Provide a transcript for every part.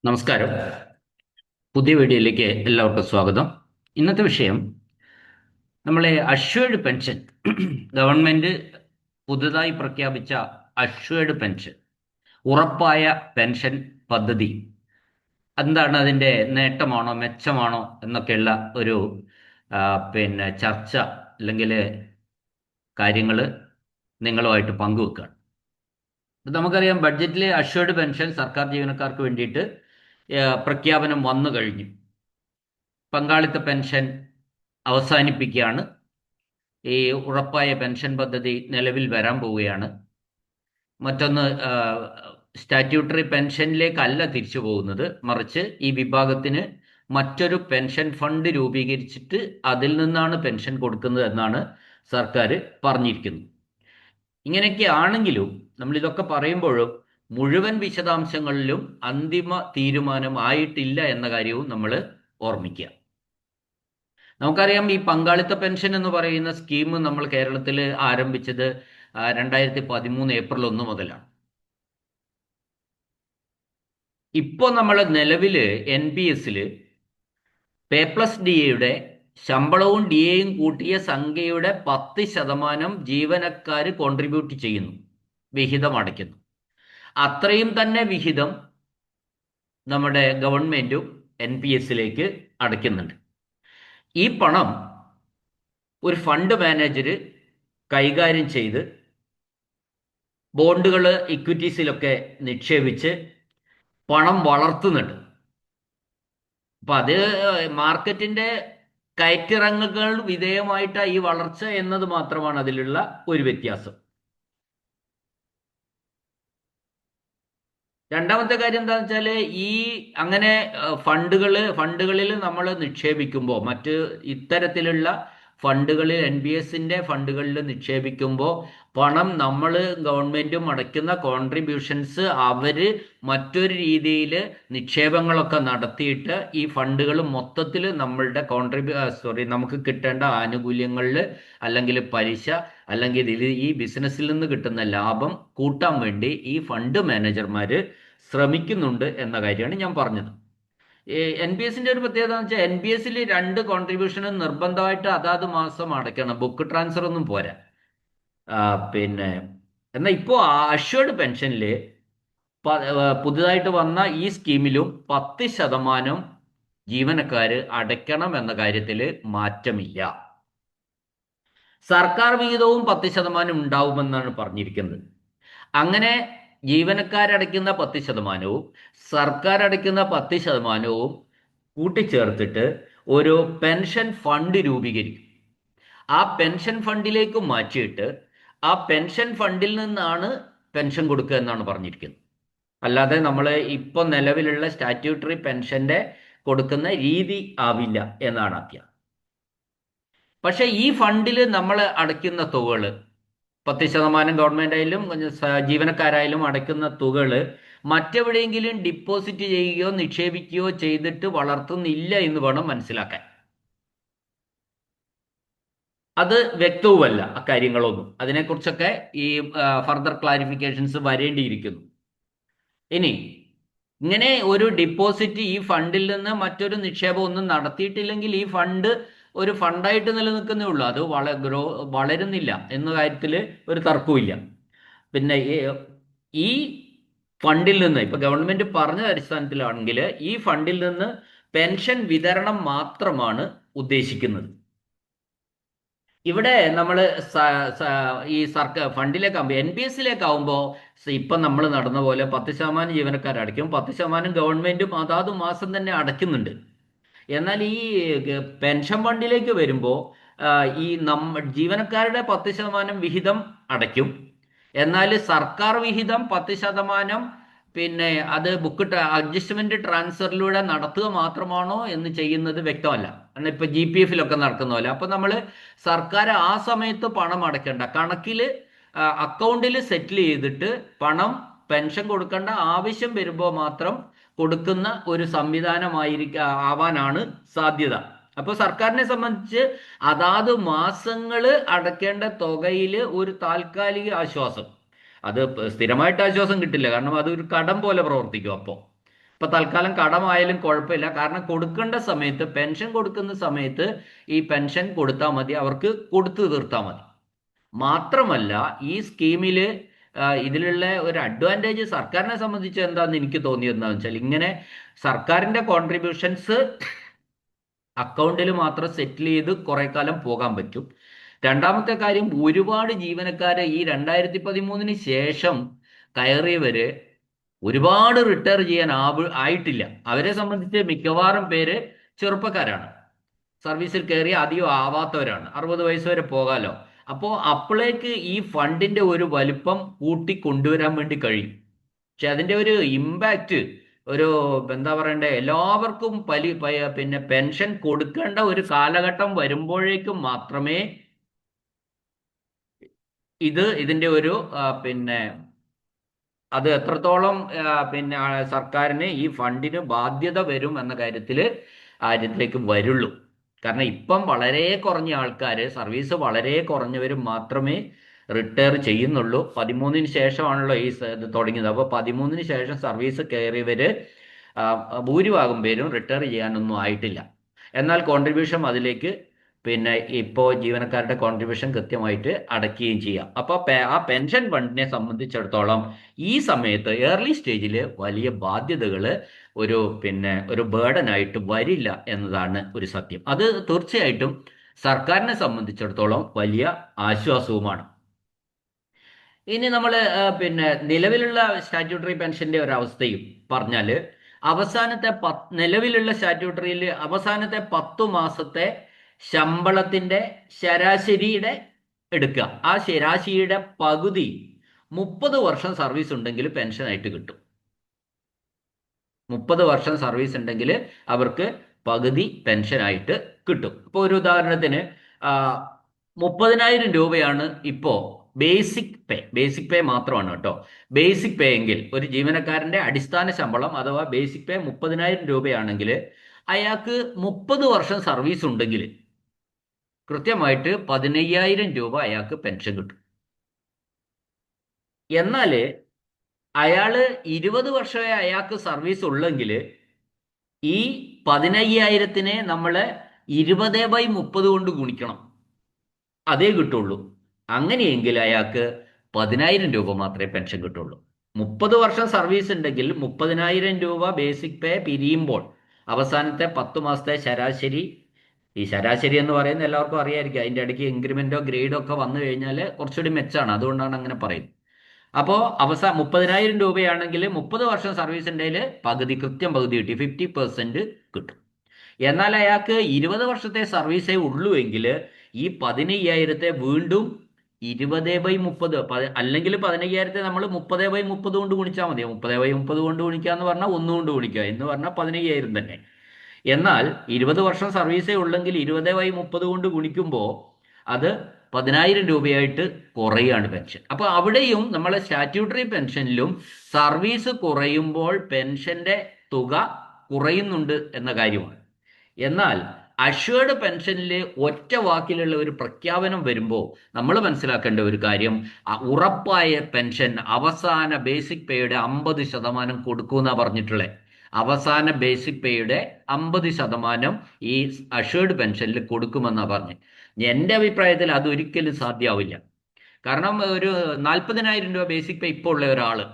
നമസ്കാരം. പുതിയ വീഡിയോയിലേക്ക് എല്ലാവർക്കും സ്വാഗതം. ഇന്നത്തെ വിഷയം നമ്മളെ അഷ്വേർഡ് പെൻഷൻ ഗവൺമെന്റ് പുതുതായി പ്രഖ്യാപിച്ച അഷ്വേർഡ് പെൻഷൻ, ഉറപ്പായ പെൻഷൻ പദ്ധതി എന്താണ്, അതിൻ്റെ നേട്ടമാണോ മെച്ചമാണോ എന്നൊക്കെയുള്ള ഒരു ആ, ചർച്ച അല്ലെങ്കിൽ കാര്യങ്ങൾ നിങ്ങളുമായിട്ട് പങ്കുവെക്കുകയാണ്. നമുക്കറിയാം, ബഡ്ജറ്റിലെ അഷ്വേർഡ് പെൻഷൻ സർക്കാർ ജീവനക്കാർക്ക് വേണ്ടിയിട്ട് പ്രഖ്യാപനം വന്നു കഴിഞ്ഞു. പങ്കാളിത്ത പെൻഷൻ അവസാനിപ്പിക്കുകയാണ്. ഈ ഉറപ്പായ പെൻഷൻ പദ്ധതി നിലവിൽ വരാൻ പോവുകയാണ്. മറ്റൊന്ന്, സ്റ്റാറ്റ്യൂട്ടറി പെൻഷനിലേക്കല്ല തിരിച്ചു പോകുന്നത്, മറിച്ച് ഈ വിഭാഗത്തിന് മറ്റൊരു പെൻഷൻ ഫണ്ട് രൂപീകരിച്ചിട്ട് അതിൽ നിന്നാണ് പെൻഷൻ കൊടുക്കുന്നത് എന്നാണ് സർക്കാർ പറഞ്ഞിരിക്കുന്നത്. ഇങ്ങനെയൊക്കെ ആണെങ്കിലും നമ്മളിതൊക്കെ പറയുമ്പോഴും മുഴുവൻ വിശദാംശങ്ങളിലും അന്തിമ തീരുമാനം ആയിട്ടില്ല എന്ന കാര്യവും നമ്മൾ ഓർമ്മിക്കുക. നമുക്കറിയാം, ഈ പങ്കാളിത്ത പെൻഷൻ എന്ന് പറയുന്ന സ്കീം നമ്മൾ കേരളത്തിൽ ആരംഭിച്ചത് 2013 ഏപ്രിൽ 1 മുതലാണ്. ഇപ്പോൾ നമ്മൾ നിലവിൽ NPS P+DA ശമ്പളവും DAയും കൂട്ടിയ സംഖ്യയുടെ 10% ജീവനക്കാർ കോൺട്രിബ്യൂട്ട് ചെയ്യുന്നു, വിഹിതം അടയ്ക്കുന്നു. അത്രയും തന്നെ വിഹിതം നമ്മുടെ ഗവൺമെന്റും NPS അടയ്ക്കുന്നുണ്ട്. ഈ പണം ഒരു ഫണ്ട് മാനേജർ കൈകാര്യം ചെയ്ത് ബോണ്ടുകൾ, ഇക്വിറ്റീസിലൊക്കെ നിക്ഷേപിച്ച് പണം വളർത്തുന്നുണ്ട്. അപ്പം അത് മാർക്കറ്റിന്റെ കയറ്റിറങ്ങുകൾ വിധേയമായിട്ട് ഈ വളർച്ച എന്നത് മാത്രമാണ് അതിലുള്ള ഒരു വ്യത്യാസം. രണ്ടാമത്തെ കാര്യം എന്താണെന്ന് വെച്ചാൽ, ഈ അങ്ങനെ ഫണ്ടുകളിൽ നമ്മൾ നിക്ഷേപിക്കുമ്പോൾ, മറ്റ് ഇത്തരത്തിലുള്ള ഫണ്ടുകളിൽ NPSന്റെ ഫണ്ടുകളിൽ നിക്ഷേപിക്കുമ്പോൾ പണം നമ്മൾ ഗവൺമെന്റും അടയ്ക്കുന്ന കോൺട്രിബ്യൂഷൻസ് അവര് മറ്റൊരു രീതിയിൽ നിക്ഷേപങ്ങളൊക്കെ നടത്തിയിട്ട് ഈ ഫണ്ടുകൾ മൊത്തത്തിൽ നമ്മളുടെ നമുക്ക് കിട്ടേണ്ട ആനുകൂല്യങ്ങളിൽ അല്ലെങ്കിൽ പലിശ അല്ലെങ്കിൽ ഈ ബിസിനസ്സിൽ നിന്ന് കിട്ടുന്ന ലാഭം കൂട്ടാൻ വേണ്ടി ഈ ഫണ്ട് മാനേജർമാർ ശ്രമിക്കുന്നുണ്ട് എന്ന കാര്യമാണ് ഞാൻ പറഞ്ഞത്. NPSന്റെ ഒരു പ്രത്യേകത എന്ന് വെച്ചാൽ, NPSൽ 2 കോൺട്രിബ്യൂഷനും നിർബന്ധമായിട്ട് അതാത് മാസം അടയ്ക്കണം, ബുക്ക് ട്രാൻസ്ഫർ ഒന്നും പോരാ. ആ, പിന്നെ എന്നാൽ ഇപ്പോൾ അഷ്വേർഡ് പെൻഷനിൽ പുതുതായിട്ട് വന്ന ഈ സ്കീമിലും 10% ജീവനക്കാർ അടയ്ക്കണം എന്ന കാര്യത്തിൽ മാറ്റമില്ല. സർക്കാർ വിഹിതവും 10% ഉണ്ടാവുമെന്നാണ് പറഞ്ഞിരിക്കുന്നത്. അങ്ങനെ ജീവനക്കാരടയ്ക്കുന്ന 10%വും സർക്കാർ അടയ്ക്കുന്ന 10%വും കൂട്ടിച്ചേർത്തിട്ട് ഒരു പെൻഷൻ ഫണ്ട് രൂപീകരിക്കും. ആ പെൻഷൻ ഫണ്ടിലേക്ക് മാറ്റിയിട്ട് ആ പെൻഷൻ ഫണ്ടിൽ നിന്നാണ് പെൻഷൻ കൊടുക്കുക എന്നാണ് പറഞ്ഞിരിക്കുന്നത്. അല്ലാതെ നമ്മൾ ഇപ്പം നിലവിലുള്ള സ്റ്റാറ്റ്യൂട്ടറി പെൻഷന്റെ കൊടുക്കുന്ന രീതി ആവില്ല എന്നാണ് ആദ്യം. പക്ഷെ ഈ ഫണ്ടിൽ നമ്മൾ അടയ്ക്കുന്ന തുകകൾ, 10% ഗവൺമെന്റ് ആയാലും ജീവനക്കാരായാലും അടയ്ക്കുന്ന തുകകൾ മറ്റെവിടെയെങ്കിലും ഡിപ്പോസിറ്റ് ചെയ്യുകയോ നിക്ഷേപിക്കുകയോ ചെയ്തിട്ട് വളർത്തുന്നില്ല എന്ന് വേണം മനസ്സിലാക്കാൻ. അത് വ്യക്തവുമല്ല അക്കാര്യങ്ങളൊന്നും. അതിനെക്കുറിച്ചൊക്കെ ഈ ഫർദർ ക്ലാരിഫിക്കേഷൻസ് വരേണ്ടിയിരിക്കുന്നു. ഇനി ഇങ്ങനെ ഒരു ഡിപ്പോസിറ്റ് ഈ ഫണ്ടിൽ നിന്ന് മറ്റൊരു നിക്ഷേപം ഒന്നും നടത്തിയിട്ടില്ലെങ്കിൽ ഈ ഫണ്ട് ഒരു ഫണ്ടായിട്ട് നിലനിൽക്കുന്നേ ഉള്ളൂ, അത് വളരുന്നില്ല എന്ന കാര്യത്തിൽ ഒരു തർക്കവുമില്ല. പിന്നെ ഈ ഫണ്ടിൽ നിന്ന് ഇപ്പൊ ഗവൺമെന്റ് പറഞ്ഞ അടിസ്ഥാനത്തിലാണെങ്കിൽ ഈ ഫണ്ടിൽ നിന്ന് പെൻഷൻ വിതരണം മാത്രമാണ് ഉദ്ദേശിക്കുന്നത്. ഇവിടെ നമ്മൾ ഈ സർക്കാർ ഫണ്ടിലേക്കാകുമ്പോൾ, NPSലേക്കാവുമ്പോൾ ഇപ്പം നമ്മൾ നടന്ന പോലെ 10% ജീവനക്കാർ അടയ്ക്കും, 10% ഗവൺമെന്റും അതാത് മാസം തന്നെ അടയ്ക്കുന്നുണ്ട്. എന്നാൽ ഈ പെൻഷൻ ഫണ്ടിലേക്ക് വരുമ്പോൾ ഈ ജീവനക്കാരുടെ 10% വിഹിതം അടയ്ക്കും. എന്നാൽ സർക്കാർ വിഹിതം 10% അത് അഡ്ജസ്റ്റ്മെന്റ് ട്രാൻസ്ഫറിലൂടെ നടത്തുക മാത്രമാണോ എന്ന് ചെയ്യുന്നത് വ്യക്തമല്ല. കാരണം ഇപ്പൊ GPF നടക്കുന്ന പോലെ. അപ്പൊ നമ്മൾ സർക്കാർ ആ സമയത്ത് പണം അടയ്ക്കേണ്ട, കണക്കിൽ അക്കൗണ്ടിൽ സെറ്റിൽ ചെയ്തിട്ട് പണം പെൻഷൻ കൊടുക്കേണ്ട ആവശ്യം വരുമ്പോൾ മാത്രം കൊടുക്കുന്ന ഒരു ആവാനാണ് സാധ്യത. അപ്പോൾ സർക്കാരിനെ സംബന്ധിച്ച് അതാത് മാസങ്ങൾ അടയ്ക്കേണ്ട തുകയിൽ ഒരു താൽക്കാലിക ആശ്വാസം, അത് സ്ഥിരമായിട്ട് ആശ്വാസം കിട്ടില്ല, കാരണം അതൊരു കടം പോലെ പ്രവർത്തിക്കും. അപ്പോൾ ഇപ്പൊ തൽക്കാലം കടമായാലും കുഴപ്പമില്ല, കാരണം കൊടുക്കേണ്ട സമയത്ത്, പെൻഷൻ കൊടുക്കുന്ന സമയത്ത് ഈ പെൻഷൻ കൊടുത്താൽ മതി, അവർക്ക് കൊടുത്തു തീർത്താൽ മതി. മാത്രമല്ല ഈ സ്കീമില് ഇതിലുള്ള ഒരു അഡ്വാൻറ്റേജ് സർക്കാരിനെ സംബന്ധിച്ച് എന്താണെന്ന് എനിക്ക് തോന്നിയത് എന്താണെന്ന് വെച്ചാൽ, ഇങ്ങനെ സർക്കാരിന്റെ കോൺട്രിബ്യൂഷൻസ് അക്കൗണ്ടിൽ മാത്രം സെറ്റിൽ ചെയ്ത് കുറെ കാലം പോകാൻ പറ്റും. രണ്ടാമത്തെ കാര്യം, ഒരുപാട് ജീവനക്കാരെ ഈ 2013 ശേഷം കയറിയവര് ഒരുപാട് റിട്ടയർ ചെയ്യാൻ ആയിട്ടില്ല. അവരെ സംബന്ധിച്ച് മിക്കവാറും പേര് ചെറുപ്പക്കാരാണ്, സർവീസിൽ കയറി അധികം ആവാത്തവരാണ്, 60 വയസ്സ് വരെ പോകാലോ. അപ്പോൾ അപ്പോഴേക്ക് ഈ ഫണ്ടിന്റെ ഒരു വലിപ്പം കൂട്ടി കൊണ്ടുവരാൻ വേണ്ടി കഴിയും. പക്ഷെ അതിന്റെ ഒരു ഇമ്പാക്റ്റ്, ഒരു എന്താ പറയണ്ടേ, എല്ലാവർക്കും പിന്നെ പെൻഷൻ കൊടുക്കേണ്ട ഒരു കാലഘട്ടം വരുമ്പോഴേക്കും മാത്രമേ ഇതിന്റെ ഒരു പിന്നെ അത് എത്രത്തോളം പിന്നെ സർക്കാരിന് ഈ ഫണ്ടിന് ബാധ്യത വരും എന്ന കാര്യത്തിലേക്ക് വരുള്ളൂ. കാരണം ഇപ്പം വളരെ കുറഞ്ഞ ആൾക്കാർ, സർവീസ് വളരെ കുറഞ്ഞവരും മാത്രമേ റിട്ടയർ ചെയ്യുന്നുള്ളൂ. 13 ശേഷമാണല്ലോ ഇത് തുടങ്ങിയത്. അപ്പോൾ 13 ശേഷം സർവീസ് കയറിയവര് ഭൂരിഭാഗം പേരും റിട്ടയർ ചെയ്യാനൊന്നും ആയിട്ടില്ല. എന്നാൽ കോൺട്രിബ്യൂഷൻ അതിലേക്ക് പിന്നെ ഇപ്പോൾ ജീവനക്കാരുടെ കോൺട്രിബ്യൂഷൻ കൃത്യമായിട്ട് അടയ്ക്കുകയും ചെയ്യാം. അപ്പോൾ ആ പെൻഷൻ ഫണ്ടിനെ സംബന്ധിച്ചിടത്തോളം ഈ സമയത്ത് ഏർലി സ്റ്റേജിൽ വലിയ ബാധ്യതകൾ ഒരു ബേർഡനായിട്ട് വരില്ല എന്നതാണ് ഒരു സത്യം. അത് തീർച്ചയായിട്ടും സർക്കാരിനെ സംബന്ധിച്ചിടത്തോളം വലിയ ആശ്വാസവുമാണ്. ഇനി നമ്മൾ പിന്നെ നിലവിലുള്ള സ്റ്റാറ്റ്യൂട്ടറി പെൻഷന്റെ ഒരവസ്ഥയും പറഞ്ഞാൽ, നിലവിലുള്ള സ്റ്റാറ്റ്യൂട്ടറിയിൽ അവസാനത്തെ 10 മാസത്തെ ശമ്പളത്തിന്റെ ശരാശരിയുടെ എടുക്കുക. ആ ശരാശരിയുടെ പകുതി 30 വർഷം സർവീസ് ഉണ്ടെങ്കിൽ പെൻഷനായിട്ട് കിട്ടും. 30 വർഷം സർവീസ് ഉണ്ടെങ്കിൽ അവർക്ക് പകുതി പെൻഷനായിട്ട് കിട്ടും. ഇപ്പോൾ ഒരു ഉദാഹരണത്തിന് 30,000 രൂപയാണ് ഇപ്പോൾ ബേസിക് പേ മാത്രമാണ് കേട്ടോ. ബേസിക് പേ എങ്കിൽ, ഒരു ജീവനക്കാരന്റെ അടിസ്ഥാന ശമ്പളം അഥവാ ബേസിക് പേ 30,000 രൂപയാണെങ്കിൽ അയാൾക്ക് 30 വർഷം സർവീസ് ഉണ്ടെങ്കിൽ കൃത്യമായിട്ട് 15,000 രൂപ അയാൾക്ക് പെൻഷൻ കിട്ടും. എന്നാൽ അയാള് 20 വർഷമേ അയാൾക്ക് സർവീസ് ഉള്ളെങ്കിൽ ഈ 15,000-നെ നമ്മൾ 20/30 കൊണ്ട് ഗുണിക്കണം, അതേ കിട്ടുള്ളൂ. അങ്ങനെയെങ്കിൽ അയാൾക്ക് 10,000 രൂപ മാത്രമേ പെൻഷൻ കിട്ടുള്ളൂ. 30 വർഷം സർവീസ് ഉണ്ടെങ്കിൽ 30,000 രൂപ ബേസിക് പേ പിരിയുമ്പോൾ അവസാനത്തെ 10 മാസത്തെ ശരാശരി, ഈ ശരാശരി എന്ന് പറയുന്നത് എല്ലാവർക്കും അറിയായിരിക്കും, അതിൻ്റെ ഇടയ്ക്ക് ഇൻക്രിമെന്റോ ഗ്രേഡോ ഒക്കെ വന്നു കഴിഞ്ഞാൽ കുറച്ചുകൂടി മെച്ചാണ്, അതുകൊണ്ടാണ് അങ്ങനെ പറയുന്നത്. അപ്പോൾ 30,000 രൂപയാണെങ്കിൽ 30 വർഷം സർവീസ് ഉണ്ടെങ്കിൽ കൃത്യം പകുതി കിട്ടി, 50% കിട്ടും. എന്നാൽ അയാൾക്ക് 20 വർഷത്തെ സർവീസേ ഉള്ളൂ എങ്കിൽ ഈ 15,000-ത്തെ വീണ്ടും 20/30, അല്ലെങ്കിൽ 15,000-ത്തെ നമ്മൾ 30/30 കൊണ്ട് ഗുണിച്ചാൽ മതി. 30/30 കൊണ്ട് ഗുണിക്കുക എന്ന് പറഞ്ഞാൽ 1 കൊണ്ട് ഗുണിക്കുക എന്ന് പറഞ്ഞാൽ 15,000 തന്നെ. എന്നാൽ 20 വർഷം സർവീസേ ഉള്ളെങ്കിൽ 20/30 കൊണ്ട് ഗുണിക്കുമ്പോൾ അത് 10,000 രൂപയായിട്ട് കുറയാണ് പെൻഷൻ. അപ്പോൾ അവിടെയും നമ്മളെ സ്റ്റാറ്റ്യൂട്ടറി പെൻഷനിലും സർവീസ് കുറയുമ്പോൾ പെൻഷന്റെ തുക കുറയുന്നുണ്ട് എന്ന കാര്യമാണ്. എന്നാൽ അഷ്വേർഡ് പെൻഷനിൽ ഒറ്റ വാക്കിലുള്ള ഒരു പ്രഖ്യാപനം വരുമ്പോൾ നമ്മൾ മനസ്സിലാക്കേണ്ട ഒരു കാര്യം, ഉറപ്പായ പെൻഷൻ അവസാന ബേസിക് പേയുടെ 50% കൊടുക്കുമെന്നാണ് പറഞ്ഞിട്ടുള്ളത്. അവസാന ബേസിക് പേയുടെ 50% ഈ അഷ്വേർഡ് പെൻഷനിൽ കൊടുക്കുമെന്നാണ് പറഞ്ഞത്. എൻ്റെ അഭിപ്രായത്തിൽ അതൊരിക്കലും സാധ്യമാവില്ല. കാരണം ഒരു 40,000 രൂപ ബേസിക് പേ ഇപ്പോൾ ഉള്ള ഒരാള്,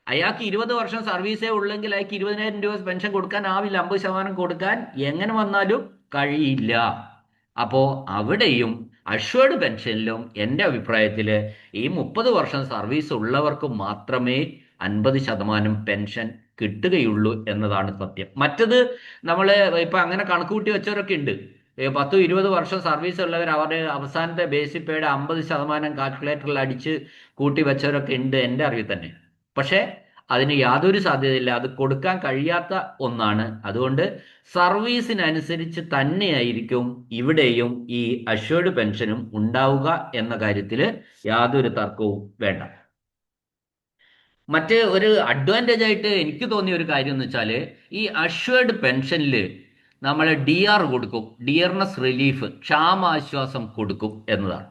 അയാൾക്ക് 20 വർഷം സർവീസേ ഉള്ളെങ്കിൽ അയാൾക്ക് 20,000 രൂപ പെൻഷൻ കൊടുക്കാനാവില്ല, 50% കൊടുക്കാൻ എങ്ങനെ വന്നാലും കഴിയില്ല. അപ്പോൾ അവിടെയും അഷ്വേർഡ് പെൻഷനിലും എൻ്റെ അഭിപ്രായത്തിൽ ഈ 30 വർഷം സർവീസ് ഉള്ളവർക്ക് മാത്രമേ 50% പെൻഷൻ കിട്ടുകയുള്ളൂ എന്നതാണ് സത്യം. മറ്റത് നമ്മൾ ഇപ്പൊ അങ്ങനെ കണക്കുകൂട്ടി വെച്ചവരൊക്കെ ഉണ്ട്. 10-20 വർഷം സർവീസ് ഉള്ളവർ അവരുടെ അവസാനത്തെ ബേസിക് പേയുടെ 50% കാൽക്കുലേറ്ററിൽ അടിച്ച് കൂട്ടി വെച്ചവരൊക്കെ ഉണ്ട് എൻ്റെ അറിവിൽ തന്നെ. പക്ഷെ അതിന് യാതൊരു സാധ്യതയില്ല, അത് കൊടുക്കാൻ കഴിയാത്ത ഒന്നാണ്. അതുകൊണ്ട് സർവീസിനനുസരിച്ച് തന്നെയായിരിക്കും ഇവിടെയും ഈ അഷ്വേർഡ് പെൻഷനും ഉണ്ടാവുക എന്ന കാര്യത്തിൽ യാതൊരു തർക്കവും വേണ്ട. മറ്റ് ഒരു അഡ്വാൻറ്റേജ് ആയിട്ട് എനിക്ക് തോന്നിയ ഒരു കാര്യം എന്ന് വെച്ചാൽ, ഈ അഷ്വേർഡ് പെൻഷനിൽ നമ്മൾ DR കൊടുക്കും, ഡിയർനെസ് റിലീഫ്, ക്ഷാമാശ്വാസം കൊടുക്കും എന്നതാണ്.